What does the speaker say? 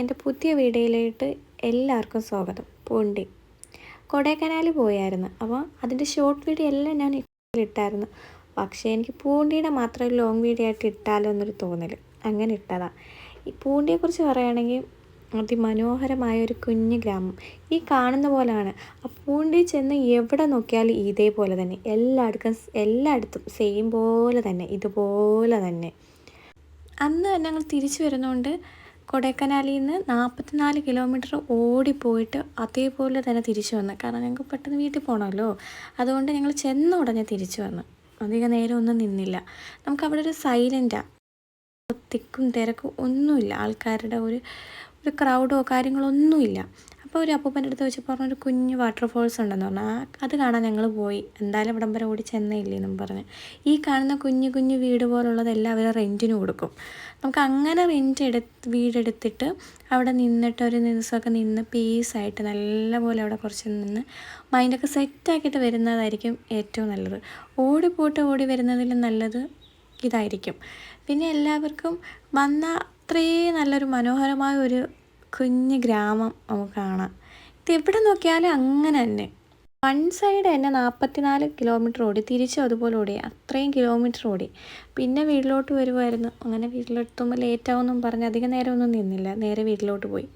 എൻ്റെ പുതിയ വീഡിയോയിലോട്ട് എല്ലാവർക്കും സ്വാഗതം. പൂണ്ടി കൊടൈക്കനാൽ പോയായിരുന്നു. അപ്പോൾ അതിൻ്റെ ഷോർട്ട് വീഡിയോ എല്ലാം ഞാൻ ഇട്ടായിരുന്നു. പക്ഷേ എനിക്ക് പൂണ്ടിയുടെ മാത്രം ഒരു ലോങ് വീഡിയോ ആയിട്ട് ഇട്ടാലോ എന്നൊരു തോന്നൽ, അങ്ങനെ ഇട്ടതാണ്. ഈ പൂണ്ടിയെക്കുറിച്ച് പറയുകയാണെങ്കിൽ അതിമനോഹരമായ ഒരു കുഞ്ഞു ഗ്രാമം ഈ കാണുന്ന പോലെയാണ്. ആ പൂണ്ടി ചെന്ന് എവിടെ നോക്കിയാലും ഇതേപോലെ തന്നെ, എല്ലായിടത്തും സെയിം പോലെ തന്നെ, ഇതുപോലെ തന്നെ. അന്ന് ഞങ്ങൾ തിരിച്ചു വരുന്നതുകൊണ്ട് കൊടൈക്കനാലിൽ നിന്ന് 44 കിലോമീറ്റർ ഓടിപ്പോയിട്ട് അതേപോലെ തന്നെ തിരിച്ചു വന്നു. കാരണം ഞങ്ങൾക്ക് പെട്ടെന്ന് വീട്ടിൽ പോകണമല്ലോ. അതുകൊണ്ട് ഞങ്ങൾ ചെന്ന ഉടനെ തിരിച്ചു വന്നു. അധികം നേരം ഒന്നും നിന്നില്ല. നമുക്കവിടെ ഒരു സൈലൻറ്റാണ്, തിക്കും തിരക്കും ഒന്നുമില്ല, ആൾക്കാരുടെ ഒരു ക്രൗഡോ കാര്യങ്ങളോ ഒന്നുമില്ല. അപ്പോൾ ഒരു അപ്പൂപ്പൻ്റെ അടുത്ത് വെച്ച് പറഞ്ഞൊരു കുഞ്ഞ് വാട്ടർഫോൾസ് ഉണ്ടെന്ന് പറഞ്ഞാൽ അത് കാണാൻ ഞങ്ങൾ പോയി. എന്തായാലും ഇവിടം വരെ ഓടി ചെന്നൈയില്ലെന്നും പറഞ്ഞ് ഈ കാണുന്ന കുഞ്ഞു കുഞ്ഞു വീട് പോലുള്ളതെല്ലാം അവർ റെൻറ്റിന് കൊടുക്കും. നമുക്ക് അങ്ങനെ വീടെടുത്തിട്ട് അവിടെ നിന്നിട്ട് ഒരു ദിവസമൊക്കെ നിന്ന് പീസായിട്ട് നല്ലപോലെ അവിടെ കുറച്ച് നിന്ന് മൈൻഡൊക്കെ സെറ്റാക്കിയിട്ട് വരുന്നതായിരിക്കും ഏറ്റവും നല്ലത്. ഓടി വരുന്നതിലും നല്ലത് ഇതായിരിക്കും. പിന്നെ എല്ലാവർക്കും വന്ന അത്രയും നല്ലൊരു മനോഹരമായ ഒരു കുഞ്ഞ് ഗ്രാമം നമുക്ക് കാണാം. ഇത് എവിടെ നോക്കിയാലും അങ്ങനെ തന്നെ. വൺ സൈഡ് തന്നെ 44 കിലോമീറ്റർ ഓടി, തിരിച്ചും അതുപോലെ ഓടി, അത്രയും കിലോമീറ്റർ ഓടി. പിന്നെ വീട്ടിലോട്ട് വരുമായിരുന്നു. അങ്ങനെ വീട്ടിലെത്തുമ്പോൾ ലേറ്റാവുമെന്നും പറഞ്ഞ് അധികം നേരമൊന്നും നിന്നില്ല, നേരെ വീട്ടിലോട്ട് പോയി.